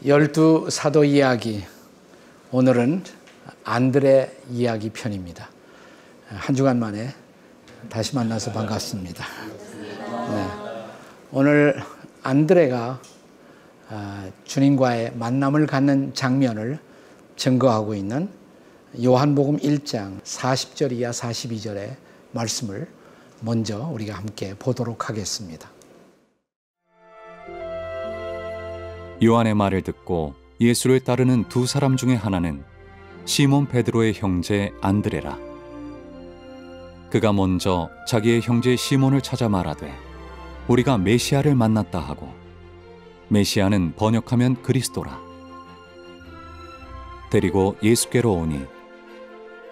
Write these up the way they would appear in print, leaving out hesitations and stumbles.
열두 사도 이야기, 오늘은 안드레 이야기 편입니다. 한 주간 만에 다시 만나서 반갑습니다. 네. 오늘 안드레가 주님과의 만남을 갖는 장면을 증거하고 있는 요한복음 1장 40절 이하 42절의 말씀을 먼저 우리가 함께 보도록 하겠습니다. 요한의 말을 듣고 예수를 따르는 두 사람 중에 하나는 시몬 베드로의 형제 안드레라. 그가 먼저 자기의 형제 시몬을 찾아 말하되 우리가 메시아를 만났다 하고, 메시아는 번역하면 그리스도라. 데리고 예수께로 오니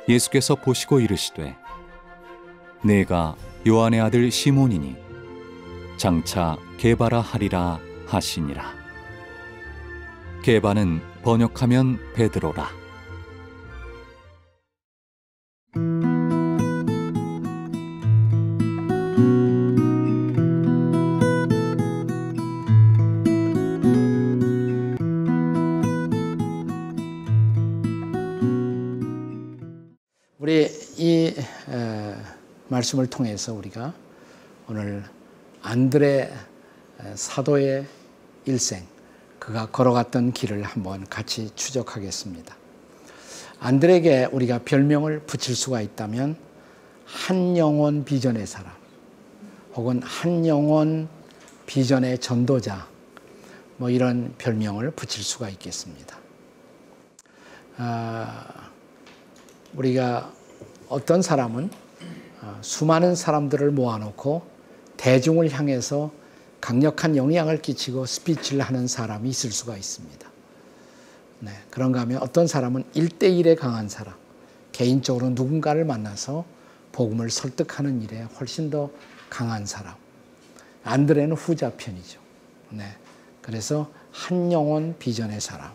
예수께서 보시고 이르시되 내가 요한의 아들 시몬이니 장차 게바라 하리라 하시니라. 게바는 번역하면 베드로라. 우리 이 말씀을 통해서 우리가 오늘 안드레 사도의 일생, 그가 걸어갔던 길을 한번 같이 추적하겠습니다. 안드레에게 우리가 별명을 붙일 수가 있다면 한 영혼 비전의 사람, 혹은 한 영혼 비전의 전도자, 뭐 이런 별명을 붙일 수가 있겠습니다. 우리가 어떤 사람은 수많은 사람들을 모아놓고 대중을 향해서 강력한 영향을 끼치고 스피치를 하는 사람이 있을 수가 있습니다. 네, 그런가 하면 어떤 사람은 1대1에 강한 사람, 개인적으로 누군가를 만나서 복음을 설득하는 일에 훨씬 더 강한 사람. 안드레는 후자 편이죠. 네, 그래서 한 영혼 비전의 사람.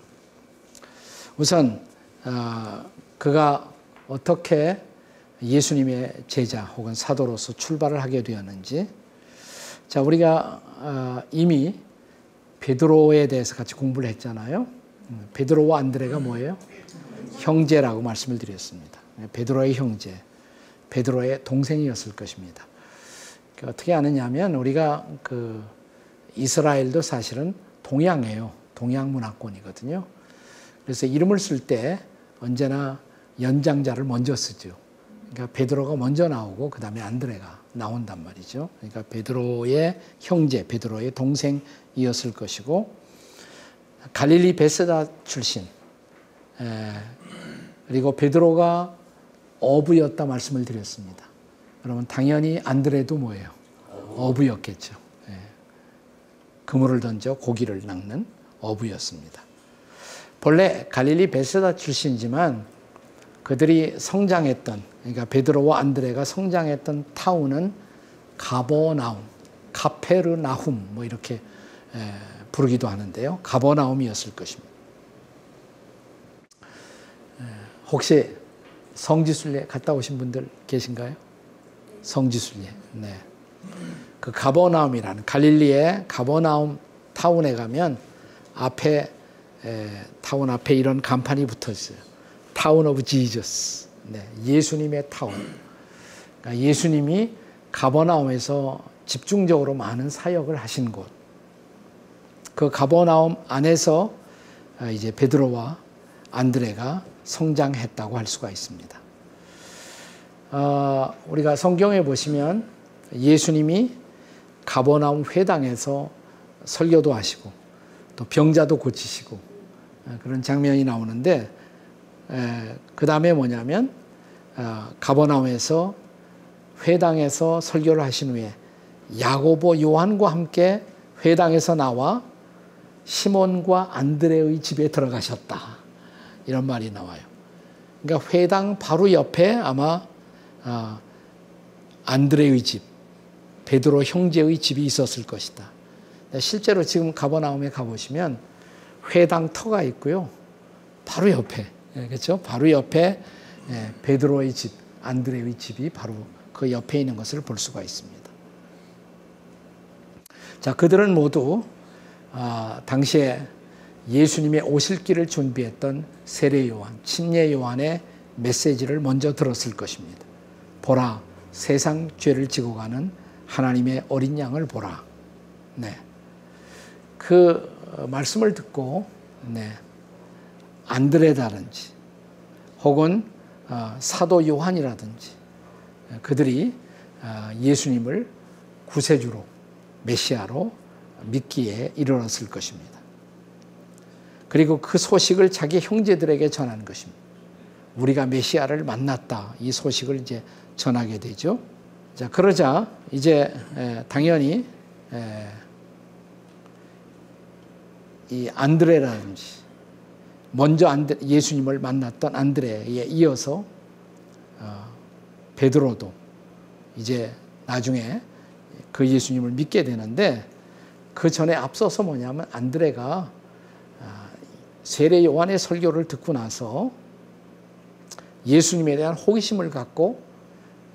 우선 그가 어떻게 예수님의 제자 혹은 사도로서 출발을 하게 되었는지, 자, 우리가 이미 베드로에 대해서 같이 공부를 했잖아요. 베드로와 안드레가 뭐예요? 형제라고 말씀을 드렸습니다. 베드로의 형제, 베드로의 동생이었을 것입니다. 어떻게 아느냐면 우리가 이스라엘도 사실은 동양이에요. 동양 문화권이거든요. 그래서 이름을 쓸 때 언제나 연장자를 먼저 쓰죠. 그러니까 베드로가 먼저 나오고 그 다음에 안드레가 나온단 말이죠. 그러니까 베드로의 형제, 베드로의 동생이었을 것이고, 갈릴리 베세다 출신, 그리고 베드로가 어부였다 말씀을 드렸습니다. 그러면 당연히 안드레도 뭐예요? 어부였겠죠. 그물을 던져 고기를 낚는 어부였습니다. 본래 갈릴리 베세다 출신이지만 그들이 성장했던, 그러니까 베드로와 안드레가 성장했던 타운은 가버나움, 카페르나훔 뭐 이렇게 부르기도 하는데요. 가버나움이었을 것입니다. 혹시 성지순례 갔다 오신 분들 계신가요? 성지순례. 네. 그 가버나움이라는 갈릴리의 가버나움 타운에 가면 앞에 타운 앞에 이런 간판이 붙어 있어요. 타운 오브 지저스. 네, 예수님의 타운. 그러니까 예수님이 가버나움에서 집중적으로 많은 사역을 하신 곳. 그 가버나움 안에서 이제 베드로와 안드레가 성장했다고 할 수가 있습니다. 우리가 성경에 보시면 예수님이 가버나움 회당에서 설교도 하시고 또 병자도 고치시고 그런 장면이 나오는데, 그 다음에 뭐냐면 가버나움에서 회당에서 설교를 하신 후에 야고보, 요한과 함께 회당에서 나와 시몬과 안드레의 집에 들어가셨다, 이런 말이 나와요. 그러니까 회당 바로 옆에 아마 안드레의 집, 베드로 형제의 집이 있었을 것이다. 실제로 지금 가버나움에 가보시면 회당 터가 있고요, 바로 옆에, 그렇죠? 바로 옆에 베드로의 집, 안드레의 집이 바로 그 옆에 있는 것을 볼 수가 있습니다. 자, 그들은 모두 당시에 예수님의 오실 길을 준비했던 세례 요한, 침례 요한의 메시지를 먼저 들었을 것입니다. 보라, 세상 죄를 지고 가는 하나님의 어린 양을 보라. 네. 그 말씀을 듣고 안드레다든지 혹은 사도 요한이라든지 그들이 예수님을 구세주로, 메시아로 믿기에 이르렀을 것입니다. 그리고 그 소식을 자기 형제들에게 전하는 것입니다. 우리가 메시아를 만났다. 이 소식을 이제 전하게 되죠. 자, 그러자 이제 당연히 이 안드레라든지 먼저 예수님을 만났던 안드레에 이어서 베드로도 이제 나중에 그 예수님을 믿게 되는데, 그 전에 앞서서 뭐냐면 안드레가 세례 요한의 설교를 듣고 나서 예수님에 대한 호기심을 갖고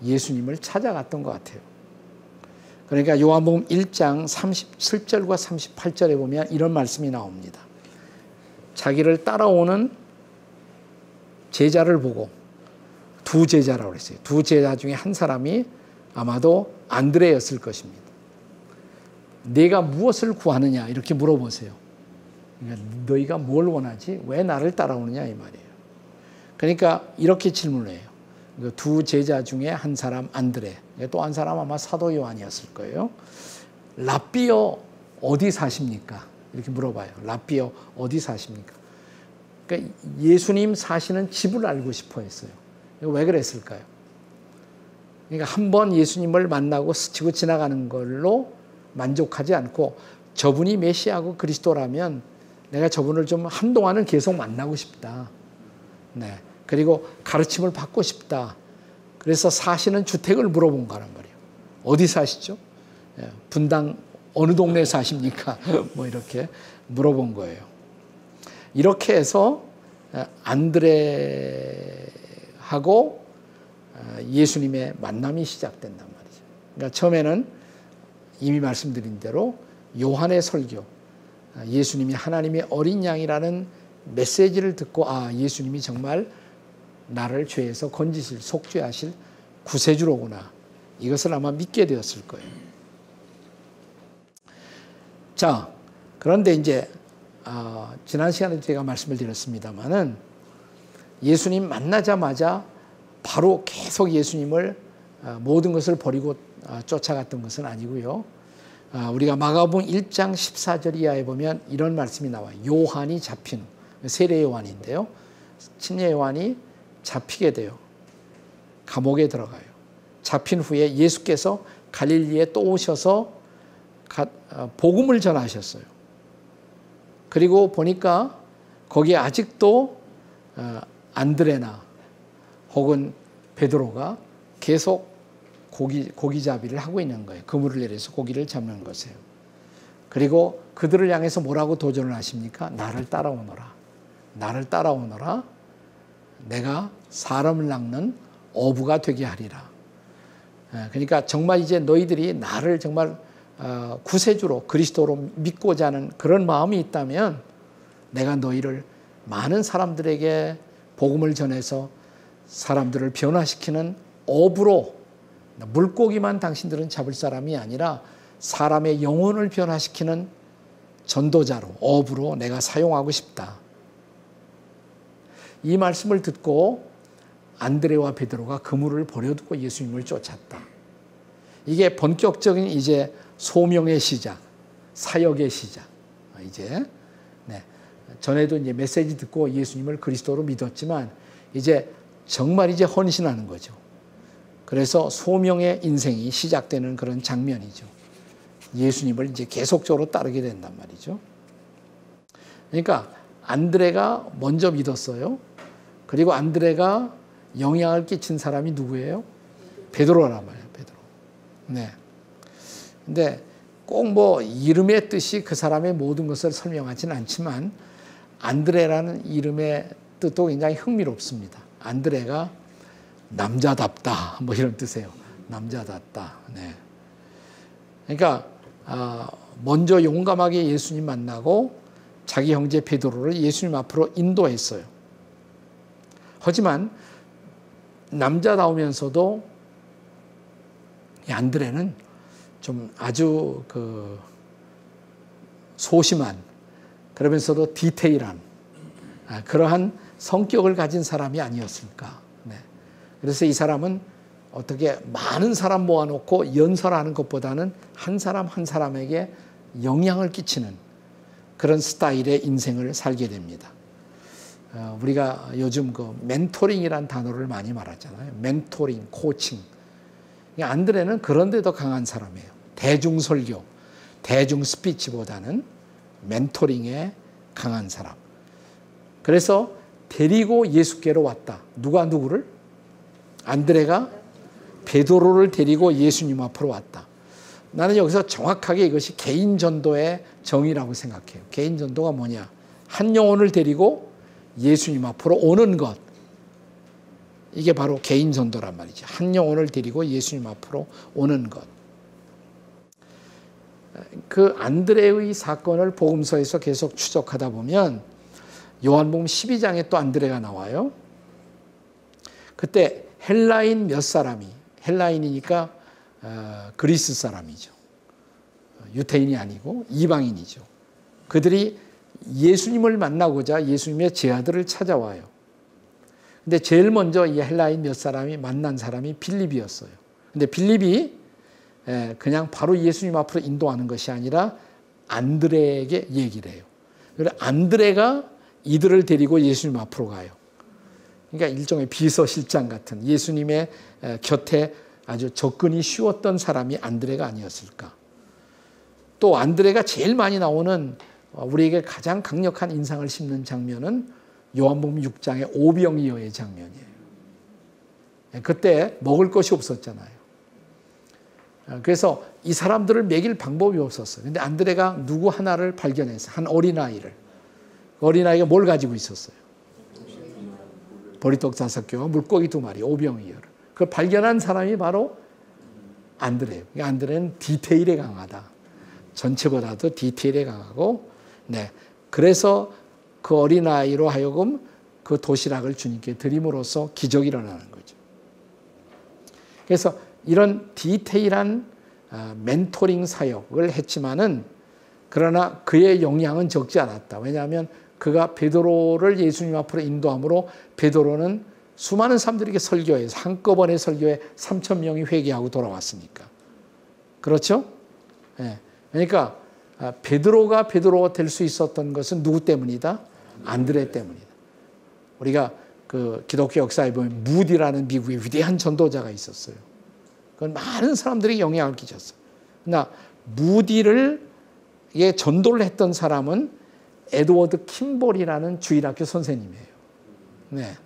예수님을 찾아갔던 것 같아요. 그러니까 요한복음 1장 37절과 38절에 보면 이런 말씀이 나옵니다. 자기를 따라오는 제자를 보고, 두 제자라고 그랬어요. 두 제자 중에 한 사람이 아마도 안드레였을 것입니다. 네가 무엇을 구하느냐 이렇게 물어보세요. 그러니까 너희가 뭘 원하지? 왜 나를 따라오느냐 이 말이에요. 그러니까 이렇게 질문을 해요. 두 제자 중에 한 사람 안드레, 또 한 사람 아마 사도 요한이었을 거예요. 랍비여 어디 사십니까? 이렇게 물어봐요. 랍비여 어디 사십니까? 그러니까 예수님 사시는 집을 알고 싶어 했어요. 왜 그랬을까요? 그러니까 한 번 예수님을 만나고 스치고 지나가는 걸로 만족하지 않고, 저분이 메시아고 그리스도라면 내가 저분을 좀 한동안은 계속 만나고 싶다. 네. 그리고 가르침을 받고 싶다. 그래서 사시는 주택을 물어본 거란 말이에요. 어디 사시죠? 분당 어느 동네에 사십니까? 뭐 이렇게 물어본 거예요. 이렇게 해서 안드레하고 예수님의 만남이 시작된단 말이죠. 그러니까 처음에는 이미 말씀드린 대로 요한의 설교, 예수님이 하나님의 어린 양이라는 메시지를 듣고, 예수님이 정말 나를 죄에서 건지실, 속죄하실 구세주로구나. 이것을 아마 믿게 되었을 거예요. 자, 그런데 이제 지난 시간에 제가 말씀을 드렸습니다마는 예수님 만나자마자 바로 계속 예수님을 모든 것을 버리고 쫓아갔던 것은 아니고요. 우리가 마가복음 1장 14절 이하에 보면 이런 말씀이 나와요. 요한이 잡힌, 세례 요한인데요. 침례 요한이 잡히게 돼요. 감옥에 들어가요. 잡힌 후에 예수께서 갈릴리에 또 오셔서 복음을 전하셨어요. 그리고 보니까 거기에 아직도 안드레나 혹은 베드로가 계속 고기잡이를 하고 있는 거예요. 그물을 내려서 고기를 잡는 것이에요. 그리고 그들을 향해서 뭐라고 도전을 하십니까? 나를 따라오너라. 나를 따라오너라. 내가 사람을 낚는 어부가 되게 하리라. 그러니까 정말 이제 너희들이 나를 정말 구세주로, 그리스도로 믿고자 하는 그런 마음이 있다면 내가 너희를 많은 사람들에게 복음을 전해서 사람들을 변화시키는 어부로, 물고기만 당신들은 잡을 사람이 아니라 사람의 영혼을 변화시키는 전도자로, 어부로 내가 사용하고 싶다. 이 말씀을 듣고 안드레와 베드로가 그물을 버려두고 예수님을 쫓았다. 이게 본격적인 이제 소명의 시작, 사역의 시작. 이제 전에도 이제 메시지 듣고 예수님을 그리스도로 믿었지만 이제 정말 이제 헌신하는 거죠. 그래서 소명의 인생이 시작되는 그런 장면이죠. 예수님을 이제 계속적으로 따르게 된단 말이죠. 그러니까 안드레가 먼저 믿었어요. 그리고 안드레가 영향을 끼친 사람이 누구예요? 베드로란 말이에요. 베드로. 네. 근데 꼭 뭐 이름의 뜻이 그 사람의 모든 것을 설명하지는 않지만 안드레라는 이름의 뜻도 굉장히 흥미롭습니다. 안드레가 남자답다, 뭐 이런 뜻이에요. 남자답다. 네. 그러니까 먼저 용감하게 예수님 만나고 자기 형제 베드로를 예수님 앞으로 인도했어요. 하지만 남자다우면서도 이 안드레는 좀 아주 소심한, 그러면서도 디테일한 그러한 성격을 가진 사람이 아니었을까. 네. 그래서 이 사람은 어떻게 많은 사람 모아놓고 연설하는 것보다는 한 사람 한 사람에게 영향을 끼치는 그런 스타일의 인생을 살게 됩니다. 우리가 요즘 멘토링이란 단어를 많이 말하잖아요. 멘토링, 코칭. 안드레는 그런 데도 강한 사람이에요. 대중 설교, 대중 스피치보다는 멘토링에 강한 사람. 그래서 데리고 예수께로 왔다. 누가 누구를? 안드레가 베드로를 데리고 예수님 앞으로 왔다. 나는 여기서 정확하게 이것이 개인 전도의 정의라고 생각해요. 개인 전도가 뭐냐? 한 영혼을 데리고 예수님 앞으로 오는 것. 이게 바로 개인 전도란 말이죠. 한 영혼을 데리고 예수님 앞으로 오는 것. 그 안드레의 사건을 복음서에서 계속 추적하다 보면 요한복음 12장에 또 안드레가 나와요. 그때 헬라인 몇 사람이, 헬라인이니까 그리스 사람이죠. 유태인이 아니고 이방인이죠. 그들이 예수님을 만나고자 예수님의 제자들을 찾아와요. 근데 제일 먼저 이 헬라인 몇 사람이 만난 사람이 빌립이었어요. 근데 빌립이 그냥 바로 예수님 앞으로 인도하는 것이 아니라 안드레에게 얘기를 해요. 그래서 안드레가 이들을 데리고 예수님 앞으로 가요. 그러니까 일종의 비서실장 같은 예수님의 곁에 아주 접근이 쉬웠던 사람이 안드레가 아니었을까. 또 안드레가 제일 많이 나오는 우리에게 가장 강력한 인상을 심는 장면은 요한복음 6장의 오병이어의 장면이에요. 그때 먹을 것이 없었잖아요. 그래서 이 사람들을 먹일 방법이 없었어요. 근데 안드레가 누구 하나를 발견해서 한 어린아이를. 어린아이가 뭘 가지고 있었어요? 보리떡 5개와 물고기 2마리, 오병이어를. 그걸 발견한 사람이 바로 안드레예요. 안드레는 디테일에 강하다. 전체보다도 디테일에 강하고, 네. 그래서 그 어린아이로 하여금 그 도시락을 주님께 드림으로써 기적이 일어나는 거죠. 그래서 이런 디테일한 멘토링 사역을 했지만은 그러나 그의 영향은 적지 않았다. 왜냐하면 그가 베드로를 예수님 앞으로 인도함으로 베드로는 수많은 사람들에게 설교해서 한꺼번에 설교에 3,000명이 회개하고 돌아왔으니까. 그렇죠? 네. 그러니까 베드로가 될 수 있었던 것은 누구 때문이다? 안드레 때문이다. 우리가 그 기독교 역사에 보면 무디라는 미국의 위대한 전도자가 있었어요. 그건 많은 사람들이 영향을 끼쳤어요. 그러나 무디를 전도를 했던 사람은 에드워드 킴볼이라는 주일학교 선생님이에요. 네.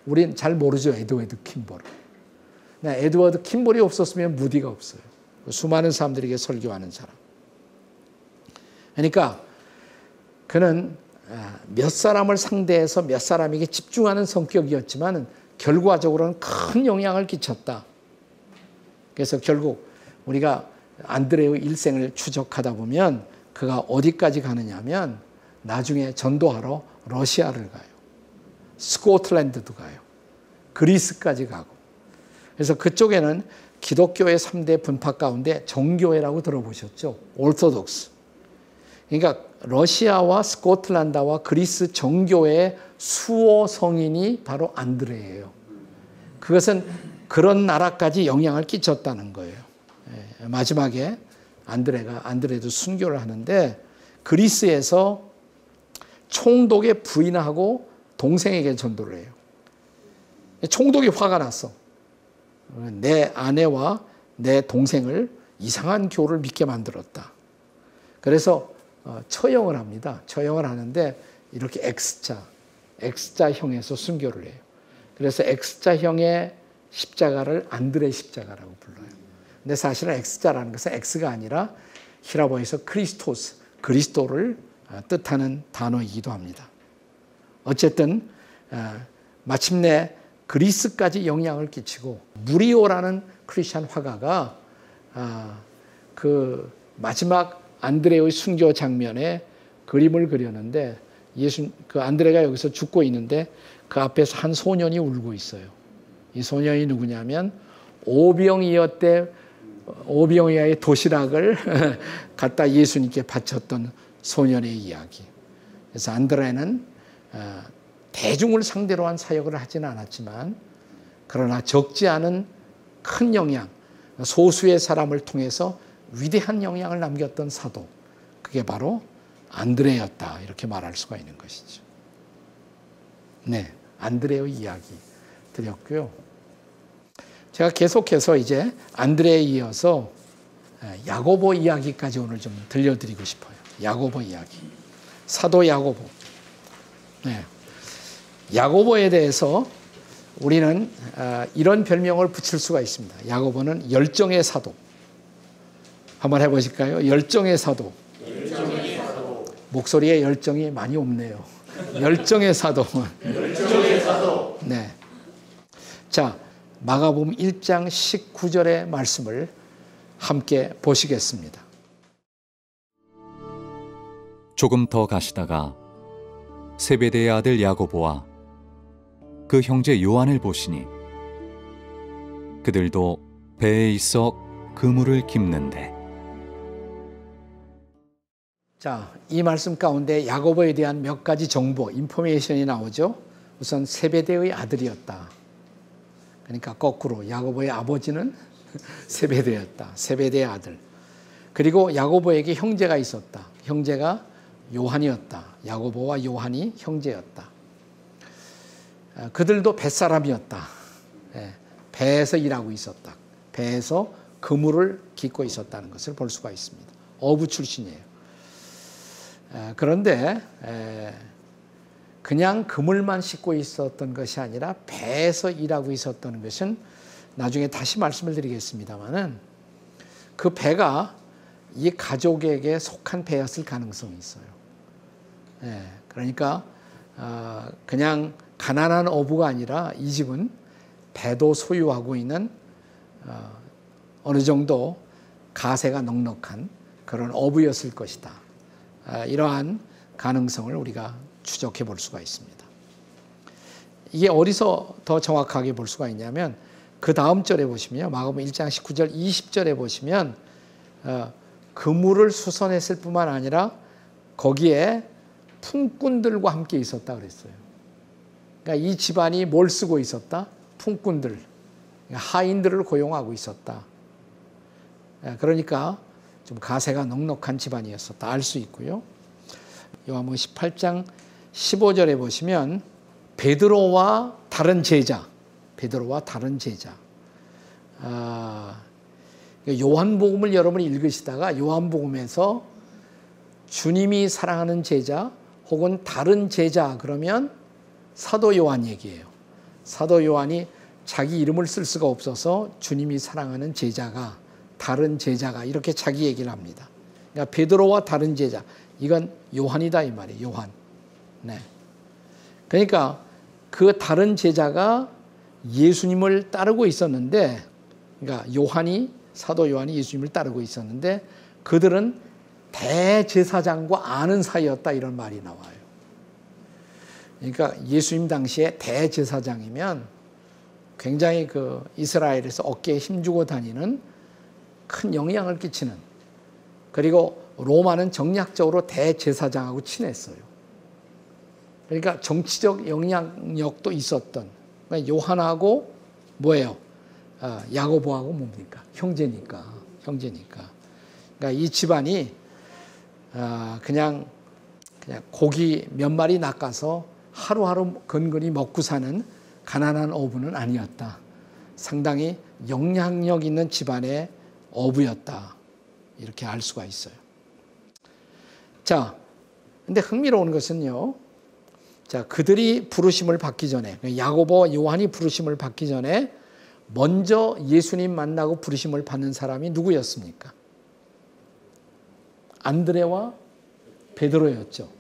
우린 잘 모르죠, 에드워드 킴볼을. 네, 에드워드 킴볼이 없었으면 무디가 없어요. 수많은 사람들에게 설교하는 사람. 그러니까 그는 몇 사람을 상대해서 몇 사람에게 집중하는 성격이었지만 결과적으로는 큰 영향을 끼쳤다. 그래서 결국 우리가 안드레의 일생을 추적하다 보면 그가 어디까지 가느냐 하면 나중에 전도하러 러시아를 가요. 스코틀랜드도 가요. 그리스까지 가고. 그래서 그쪽에는 기독교의 3대 분파 가운데 정교회라고 들어보셨죠? 오르토독스. 그러니까 러시아와 스코틀랜드와 그리스 정교회의 수호 성인이 바로 안드레예요. 그것은 그런 나라까지 영향을 끼쳤다는 거예요. 마지막에 안드레도 순교를 하는데 그리스에서 총독의 부인하고 동생에게 전도를 해요. 총독이 화가 났어. 내 아내와 내 동생을 이상한 교를 믿게 만들었다. 그래서 처형을 합니다. 처형을 하는데 이렇게 X자형에서 순교를 해요. 그래서 X자형의 십자가를 안드레 십자가라고 불러요. 근데 사실은 X자라는 것은 X가 아니라 히라보에서 크리스토스, 그리스도를 뜻하는 단어이기도 합니다. 어쨌든 마침내 그리스까지 영향을 끼치고 무리오라는 크리스찬 화가가 그 마지막 안드레의 순교 장면에 그림을 그렸는데 그 안드레가 여기서 죽고 있는데 그 앞에서 한 소년이 울고 있어요. 이 소년이 누구냐면 오병이어의 도시락을 갖다 예수님께 바쳤던 소년의 이야기. 그래서 안드레는 대중을 상대로 한 사역을 하지는 않았지만 그러나 적지 않은 큰 영향, 소수의 사람을 통해서 위대한 영향을 남겼던 사도, 그게 바로 안드레였다, 이렇게 말할 수가 있는 것이죠. 네, 안드레의 이야기 드렸고요. 제가 계속해서 이제 안드레에 이어서 야고보 이야기까지 오늘 좀 들려드리고 싶어요. 야고보 이야기. 사도 야고보. 네. 야고보에 대해서 우리는 이런 별명을 붙일 수가 있습니다. 야고보는 열정의 사도. 한번 해보실까요? 열정의 사도. 열정의 사도. 목소리에 열정이 많이 없네요. 열정의 사도. 열정의 사도. 네. 자, 마가복음 1장 19절의 말씀을 함께 보시겠습니다. 조금 더 가시다가 세베대의 아들 야고보와 그 형제 요한을 보시니 그들도 배에 있어 그물을 깁는데. 자, 이 말씀 가운데 야고보에 대한 몇 가지 정보, 인포메이션이 나오죠. 우선 세베대의 아들이었다. 그러니까 거꾸로 야고보의 아버지는 세베대였다. 세베대의 아들. 그리고 야고보에게 형제가 있었다. 형제가 요한이었다. 야고보와 요한이 형제였다. 그들도 뱃사람이었다. 배에서 일하고 있었다. 배에서 그물을 깃고 있었다는 것을 볼 수가 있습니다. 어부 출신이에요. 그런데 그냥 그물만 싣고 있었던 것이 아니라 배에서 일하고 있었던 것은 나중에 다시 말씀을 드리겠습니다마는 그 배가 이 가족에게 속한 배였을 가능성이 있어요. 그러니까 그냥 가난한 어부가 아니라 이 집은 배도 소유하고 있는 어느 정도 가세가 넉넉한 그런 어부였을 것이다. 이러한 가능성을 우리가 추적해 볼 수가 있습니다. 이게 어디서 더 정확하게 볼 수가 있냐면 그 다음 절에 보시면 마가복음 1장 19절 20절에 보시면 그물을 수선했을 뿐만 아니라 거기에 품꾼들과 함께 있었다 그랬어요. 그러니까 이 집안이 뭘 쓰고 있었다? 품꾼들, 하인들을 고용하고 있었다. 그러니까 좀 가세가 넉넉한 집안이었었다 알 수 있고요. 요한복음 18장 15절에 보시면 베드로와 다른 제자, 요한복음을 여러분이 읽으시다가 요한복음에서 주님이 사랑하는 제자 혹은 다른 제자 그러면 사도 요한 얘기예요. 사도 요한이 자기 이름을 쓸 수가 없어서 주님이 사랑하는 제자가, 다른 제자가 이렇게 자기 얘기를 합니다. 그러니까 베드로와 다른 제자, 이건 요한이다 이 말이에요. 요한. 네. 그러니까 그 다른 제자가 예수님을 따르고 있었는데, 그러니까 사도 요한이 예수님을 따르고 있었는데 그들은 대제사장과 아는 사이였다 이런 말이 나와요. 그러니까 예수님 당시에 대제사장이면 굉장히 그 이스라엘에서 어깨에 힘주고 다니는 큰 영향을 끼치는, 그리고 로마는 정략적으로 대제사장하고 친했어요. 그러니까 정치적 영향력도 있었던, 그러니까 요한하고 뭐예요? 야고보하고 뭡니까? 형제니까. 그러니까 이 집안이 그냥 고기 몇 마리 낚아서 하루하루 근근히 먹고 사는 가난한 어부는 아니었다. 상당히 영향력 있는 집안의 어부였다. 이렇게 알 수가 있어요. 자, 근데 흥미로운 것은요. 자, 그들이 부르심을 받기 전에, 야고보, 요한이 부르심을 받기 전에 먼저 예수님 만나고 부르심을 받는 사람이 누구였습니까? 안드레와 베드로였죠.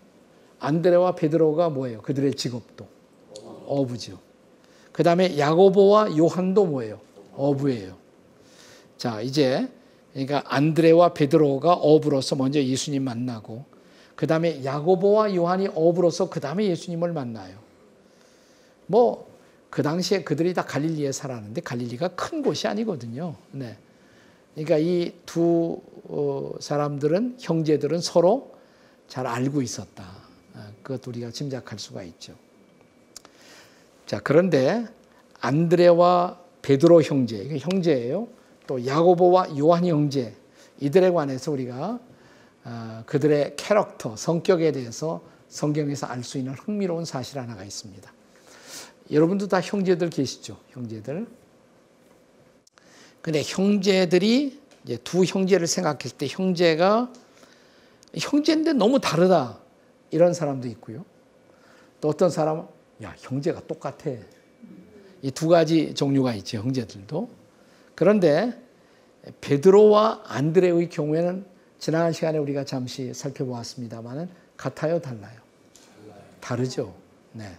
안드레와 베드로가 뭐예요? 그들의 직업도 어부죠. 그 다음에 야고보와 요한도 뭐예요? 어부예요. 자, 이제 그러니까 안드레와 베드로가 어부로서 먼저 예수님 만나고, 그 다음에 야고보와 요한이 어부로서 그 다음에 예수님을 만나요. 그 당시에 그들이 다 갈릴리에 살았는데 갈릴리가 큰 곳이 아니거든요. 네. 그러니까 이 두 사람들은, 형제들은 서로 잘 알고 있었다. 그것도 우리가 짐작할 수가 있죠. 자, 그런데 안드레와 베드로 형제, 이게 형제예요. 또 야고보와 요한 형제, 이들에 관해서 우리가 그들의 캐릭터, 성격에 대해서 성경에서 알 수 있는 흥미로운 사실 하나가 있습니다. 여러분도 다 형제들 계시죠? 형제들. 근데 형제들이 이제 두 형제를 생각했을 때 형제인데 너무 다르다. 이런 사람도 있고요. 또 어떤 사람은 야, 형제가 똑같아. 이 두 가지 종류가 있죠. 형제들도. 그런데 베드로와 안드레의 경우에는 지난 시간에 우리가 잠시 살펴보았습니다만은 같아요, 달라요? 다르죠. 네.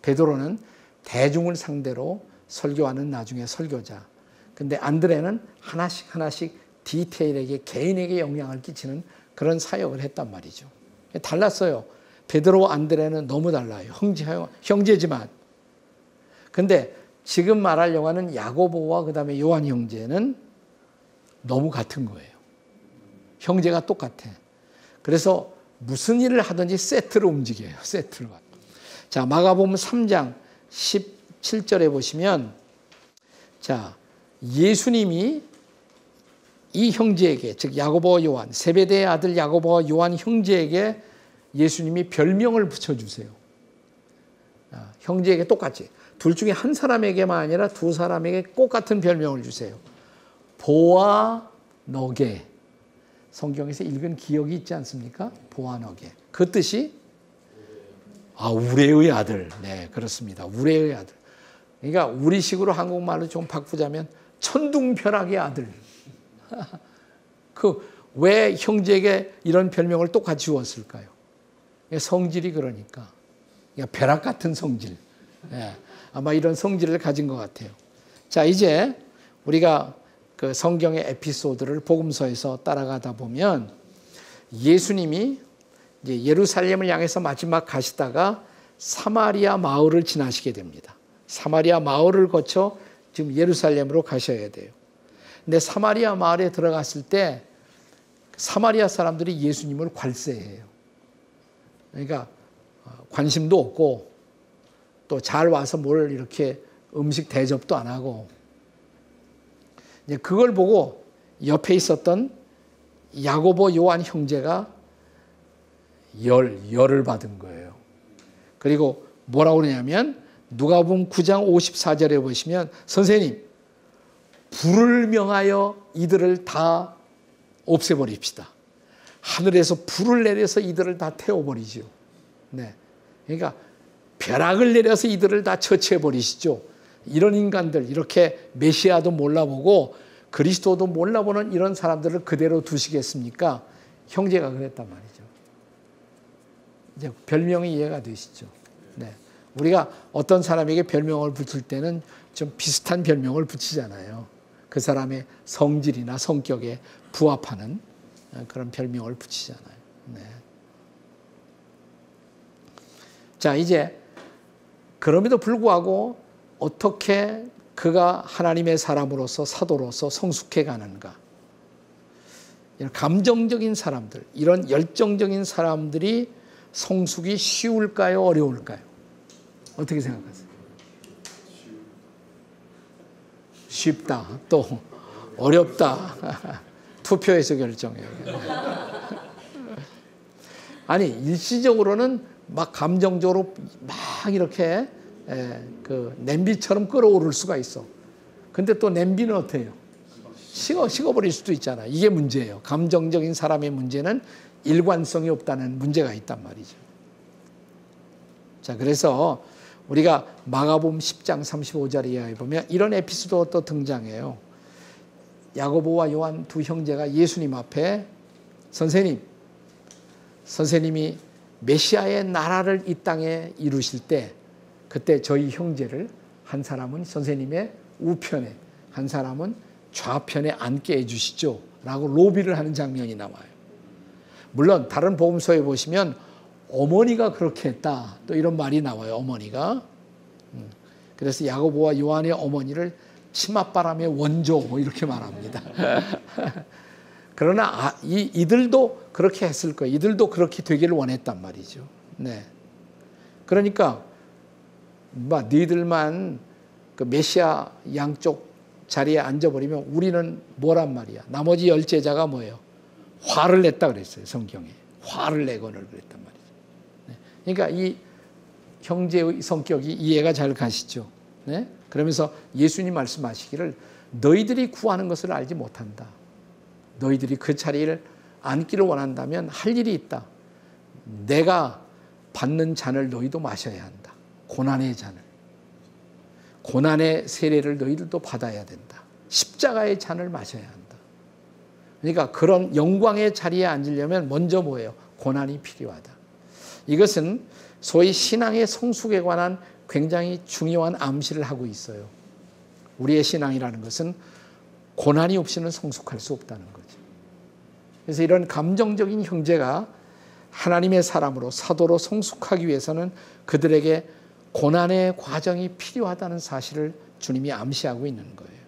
베드로는 대중을 상대로 설교하는 나중에 설교자. 근데 안드레는 하나씩 디테일에게, 개인에게 영향을 끼치는 그런 사역을 했단 말이죠. 달랐어요. 베드로와 안드레는 너무 달라요. 형제지만. 근데 지금 말하려고 하는 야고보와 그 다음에 요한 형제는 너무 같은 거예요. 형제가 똑같아. 그래서 무슨 일을 하든지 세트로 움직여요. 세트로. 자, 마가복음 3장 17절에 보시면, 자, 예수님이 이 형제에게, 즉 야고보와 요한, 세베대의 아들 야고보와 요한 형제에게 예수님이 별명을 붙여주세요. 형제에게 똑같이. 둘 중에 한 사람에게만 아니라 두 사람에게 꼭 같은 별명을 주세요. 보아너게. 성경에서 읽은 기억이 있지 않습니까? 보아너게. 그 뜻이 우레의 아들. 네, 그렇습니다. 우레의 아들. 그러니까 우리식으로 한국말로 좀 바꾸자면 천둥벼락의 아들. 왜 형제에게 이런 별명을 똑같이 주었을까요? 성질이 그러니까. 벼락 같은 성질. 네, 아마 이런 성질을 가진 것 같아요. 자, 이제 우리가 그 성경의 에피소드를 복음서에서 따라가다 보면 예수님이 이제 예루살렘을 향해서 마지막 가시다가 사마리아 마을을 지나시게 됩니다. 사마리아 마을을 거쳐 지금 예루살렘으로 가셔야 돼요. 근데 사마리아 마을에 들어갔을 때 사마리아 사람들이 예수님을 관세해요. 그러니까 관심도 없고 또 잘 와서 뭘 이렇게 음식 대접도 안 하고, 이제 그걸 보고 옆에 있었던 야고보 요한 형제가 열을 받은 거예요. 그리고 뭐라고 그러냐면 누가복음 9장 54절에 보시면 선생님, 불을 명하여 이들을 다 없애버립시다. 하늘에서 불을 내려서 이들을 다 태워버리죠. 네. 그러니까 벼락을 내려서 이들을 다 처치해버리시죠. 이런 인간들, 이렇게 메시아도 몰라보고 그리스도도 몰라보는 이런 사람들을 그대로 두시겠습니까? 형제가 그랬단 말이죠. 이제 별명이 이해가 되시죠. 네. 우리가 어떤 사람에게 별명을 붙일 때는 좀 비슷한 별명을 붙이잖아요. 그 사람의 성질이나 성격에 부합하는 그런 별명을 붙이잖아요. 네. 자, 이제 그럼에도 불구하고 어떻게 그가 하나님의 사람으로서 사도로서 성숙해 가는가. 이런 감정적인 사람들, 이런 열정적인 사람들이 성숙이 쉬울까요? 어려울까요? 어떻게 생각하세요? 쉽다. 또 어렵다. 투표에서 결정해요. 아니, 일시적으로는 막 감정적으로 막 이렇게 그 냄비처럼 끓어오를 수가 있어. 근데 또 냄비는 어때요? 식어버릴 수도 있잖아. 이게 문제예요. 감정적인 사람의 문제는 일관성이 없다는 문제가 있단 말이죠. 자, 그래서 우리가 마가복음 10장 35절 이하에 보면 이런 에피소드가 또 등장해요. 야고보와 요한 두 형제가 예수님 앞에 선생님이 메시아의 나라를 이 땅에 이루실 때 그때 저희 형제를 한 사람은 선생님의 우편에 한 사람은 좌편에 앉게 해주시죠 라고 로비를 하는 장면이 나와요. 물론 다른 복음서에 보시면 어머니가 그렇게 했다. 또 이런 말이 나와요. 어머니가. 그래서 야고보와 요한의 어머니를 치맛바람의 원조 뭐 이렇게 말합니다. 그러나 이들도 그렇게 했을 거예요. 이들도 그렇게 되기를 원했단 말이죠. 네. 그러니까 너희들만 그 메시아 양쪽 자리에 앉아버리면 우리는 뭐란 말이야. 나머지 10제자가 뭐예요? 화를 냈다 그랬어요. 성경에. 화를 내거늘 그랬단 말이죠. 네. 그러니까 이 형제의 성격이 이해가 잘 가시죠. 네? 그러면서 예수님 말씀하시기를 너희들이 구하는 것을 알지 못한다. 너희들이 그 자리를 앉기를 원한다면 할 일이 있다. 내가 받는 잔을 너희도 마셔야 한다. 고난의 잔을. 고난의 세례를 너희들도 받아야 된다. 십자가의 잔을 마셔야 한다. 그러니까 그런 영광의 자리에 앉으려면 먼저 뭐예요? 고난이 필요하다. 이것은 소위 신앙의 성숙에 관한 굉장히 중요한 암시를 하고 있어요. 우리의 신앙이라는 것은 고난이 없이는 성숙할 수 없다는 거죠. 그래서 이런 감정적인 형제가 하나님의 사람으로 사도로 성숙하기 위해서는 그들에게 고난의 과정이 필요하다는 사실을 주님이 암시하고 있는 거예요.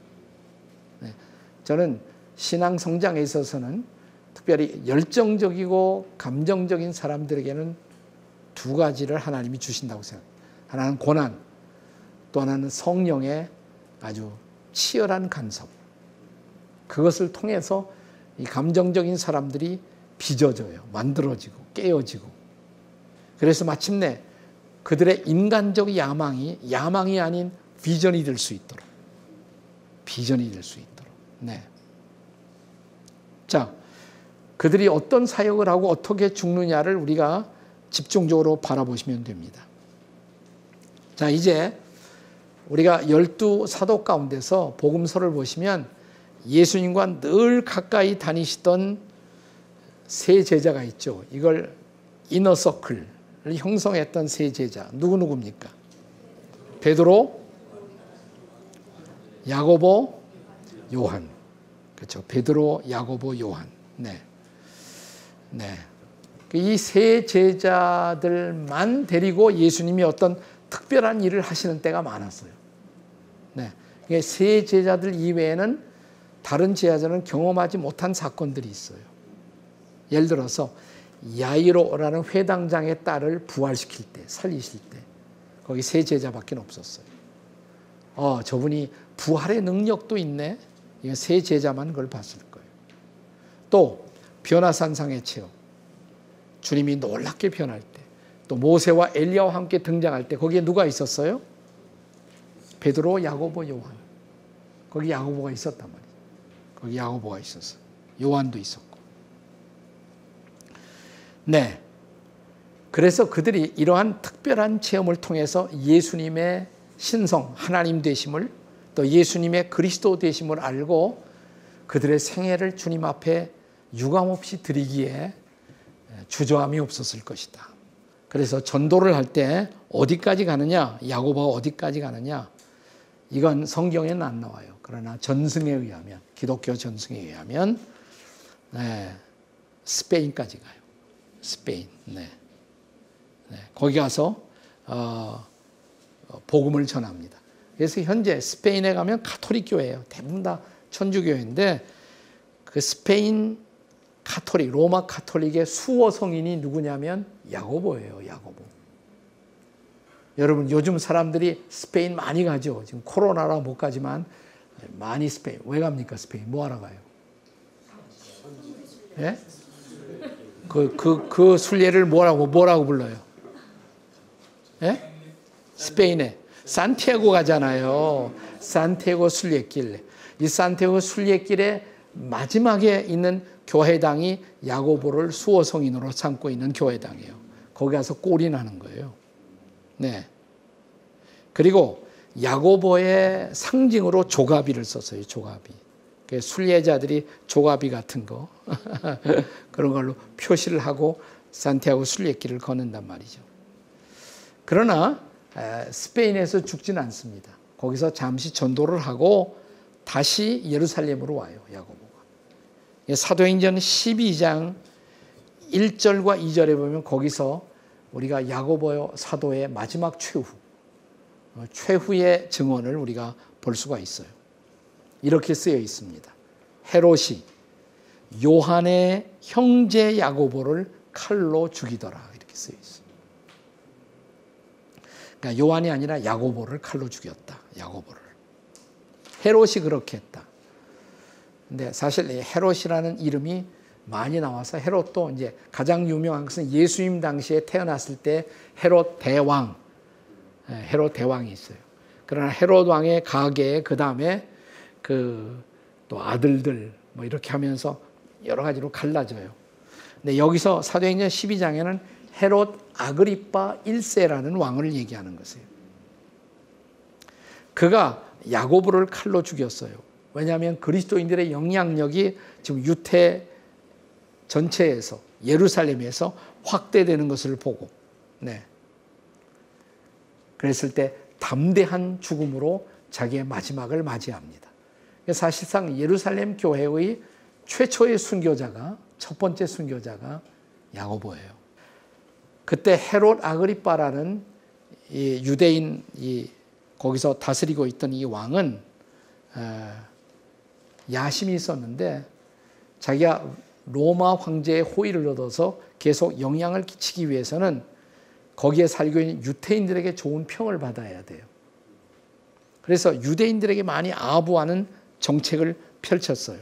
네. 저는 신앙 성장에 있어서는 특별히 열정적이고 감정적인 사람들에게는 두 가지를 하나님이 주신다고 생각합니다. 하나는 고난, 또 하나는 성령의 아주 치열한 간섭. 그것을 통해서 이 감정적인 사람들이 빚어져요. 만들어지고 깨어지고. 그래서 마침내 그들의 인간적 야망이 아닌 비전이 될 수 있도록. 비전이 될 수 있도록. 네. 자, 그들이 어떤 사역을 하고 어떻게 죽느냐를 우리가 집중적으로 바라보시면 됩니다. 자, 이제 우리가 12 사도 가운데서 복음서를 보시면 예수님과 늘 가까이 다니시던 세 제자가 있죠. 이걸 이너서클을 형성했던 세 제자. 누구입니까? 베드로, 야고보, 요한. 그렇죠. 베드로, 야고보, 요한. 네. 네. 이 세 제자들만 데리고 예수님이 어떤 특별한 일을 하시는 때가 많았어요. 네. 세 제자들 이외에는 다른 제자들은 경험하지 못한 사건들이 있어요. 예를 들어서 야이로라는 회당장의 딸을 부활시킬 때, 살리실 때 거기 세 제자밖에 없었어요. 저분이 부활의 능력도 있네. 이거 세 제자만 그걸 봤을 거예요. 또 변화산상의 체험. 주님이 놀랍게 변할 때, 또 모세와 엘리야와 함께 등장할 때 거기에 누가 있었어요? 베드로, 야고보, 요한. 거기 야고보가 있었단 말이에요. 거기 야고보가 있었어요. 요한도 있었고. 네. 그래서 그들이 이러한 특별한 체험을 통해서 예수님의 신성, 하나님 되심을, 또 예수님의 그리스도 되심을 알고 그들의 생애를 주님 앞에 유감없이 드리기에 주저함이 없었을 것이다. 그래서 전도를 할 때 어디까지 가느냐, 야고보가 어디까지 가느냐, 이건 성경에는 안 나와요. 그러나 전승에 의하면, 기독교 전승에 의하면 스페인까지 가요. 스페인. 네. 거기 가서 복음을 전합니다. 그래서 현재 스페인에 가면 가톨릭 교회예요. 대부분 다 천주교회인데 그 스페인 가톨릭, 로마 가톨릭의 수호 성인이 누구냐면 야고보예요. 야고보. 여러분 요즘 사람들이 스페인 많이 가죠. 지금 코로나라 못 가지만 많이 스페인. 왜 갑니까? 스페인 뭐 하러 가요? 예? 그 순례를 뭐라고 불러요? 예? 스페인에 산티아고 가잖아요. 산티아고 순례길. 이 산티아고 순례길에 마지막에 있는 교회당이 야고보를 수호 성인으로 삼고 있는 교회당이에요. 거기 가서 꼴이 나는 거예요. 네. 그리고 야고보의 상징으로 조가비를 썼어요. 조가비. 순례자들이 조가비 같은 거 그런 걸로 표시를 하고 산티아고 순례길을 걷는단 말이죠. 그러나 스페인에서 죽지는 않습니다. 거기서 잠시 전도를 하고 다시 예루살렘으로 와요. 야고보가. 사도행전 12장 1절과 2절에 보면 거기서 우리가 야고보 사도의 마지막 최후의 증언을 우리가 볼 수가 있어요. 이렇게 쓰여 있습니다. 헤롯이 요한의 형제 야고보를 칼로 죽이더라. 이렇게 쓰여 있어요. 그러니까 요한이 아니라 야고보를 칼로 죽였다. 야고보를. 헤롯이 그렇게 했다. 근데 사실 헤롯이라는 이름이 많이 나와서 헤롯도 이제 가장 유명한 것은 예수님 당시에 태어났을 때 헤롯 대왕이 있어요. 그러나 헤롯 왕의 가계에 그 다음에 또 아들들 뭐 이렇게 하면서 여러 가지로 갈라져요. 근데 여기서 사도행전 12장에는 헤롯 아그리빠 1세라는 왕을 얘기하는 것이에요. 그가 야고보를 칼로 죽였어요. 왜냐하면 그리스도인들의 영향력이 지금 유대 전체에서 예루살렘에서 확대되는 것을 보고, 그랬을 때 담대한 죽음으로 자기의 마지막을 맞이합니다. 사실상 예루살렘 교회의 최초의 순교자가, 첫 번째 순교자가 야고보예요. 그때 헤롯 아그리빠라는 이 유대인 거기서 다스리고 있던 이 왕은 야심이 있었는데 자기가 로마 황제의 호의를 얻어서 계속 영향을 끼치기 위해서는 거기에 살고 있는 유대인들에게 좋은 평을 받아야 돼요. 그래서 유대인들에게 많이 아부하는 정책을 펼쳤어요.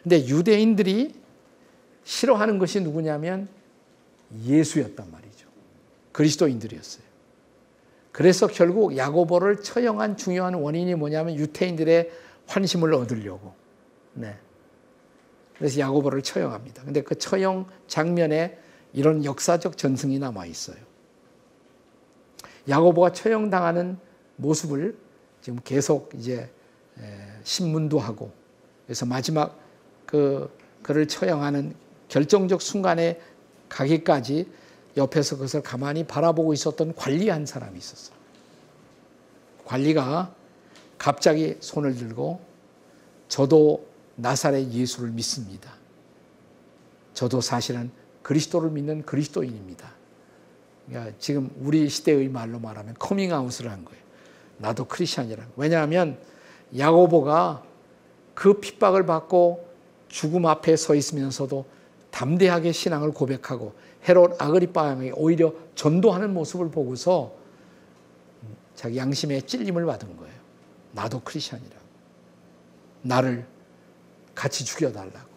근데 유대인들이 싫어하는 것이 누구냐면 예수였단 말이죠. 그리스도인들이었어요. 그래서 결국 야고보를 처형한 중요한 원인이 뭐냐면 유대인들의 환심을 얻으려고. 그래서 야고보를 처형합니다. 근데 그 처형 장면에 이런 역사적 전승이 남아 있어요. 야고보가 처형당하는 모습을 지금 계속 이제 신문도 하고, 그래서 마지막 그를 처형하는 결정적 순간에 가기까지 옆에서 그것을 가만히 바라보고 있었던 관리 한 사람이 있었어요. 관리가 갑자기 손을 들고 저도 나사렛 예수를 믿습니다. 저도 사실은 그리스도를 믿는 그리스도인입니다. 그러니까 지금 우리 시대의 말로 말하면 커밍아웃을 한 거예요. 나도 크리스찬이라고. 왜냐하면 야고보가 그 핍박을 받고 죽음 앞에 서 있으면서도 담대하게 신앙을 고백하고 헤롯 아그리빠 왕이 오히려 전도하는 모습을 보고서 자기 양심에 찔림을 받은 거예요. 나도 크리스찬이라고. 나를 같이 죽여달라고.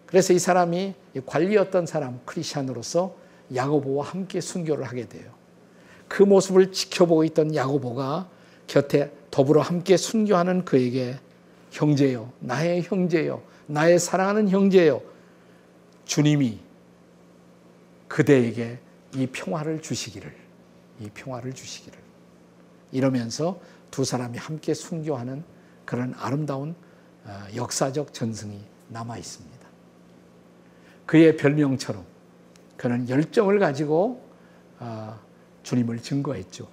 그래서 이 사람이 관리였던 사람 크리스찬으로서 야고보와 함께 순교를 하게 돼요. 그 모습을 지켜보고 있던 야고보가 곁에 더불어 함께 순교하는 그에게 형제요, 나의 형제요, 나의 사랑하는 형제요, 주님이 그대에게 이 평화를 주시기를 이러면서 두 사람이 함께 순교하는 그런 아름다운 역사적 전승이 남아 있습니다. 그의 별명처럼 그는 열정을 가지고 주님을 증거했죠.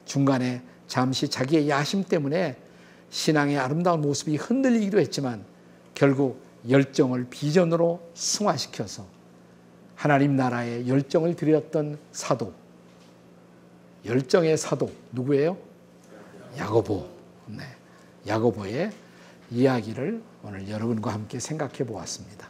중간에 잠시 자기의 야심 때문에 신앙의 아름다운 모습이 흔들리기도 했지만 결국 열정을 비전으로 승화시켜서 하나님 나라에 열정을 들였던 사도, 열정의 사도 누구예요? 야고보. 야고보의 이야기를 오늘 여러분과 함께 생각해 보았습니다.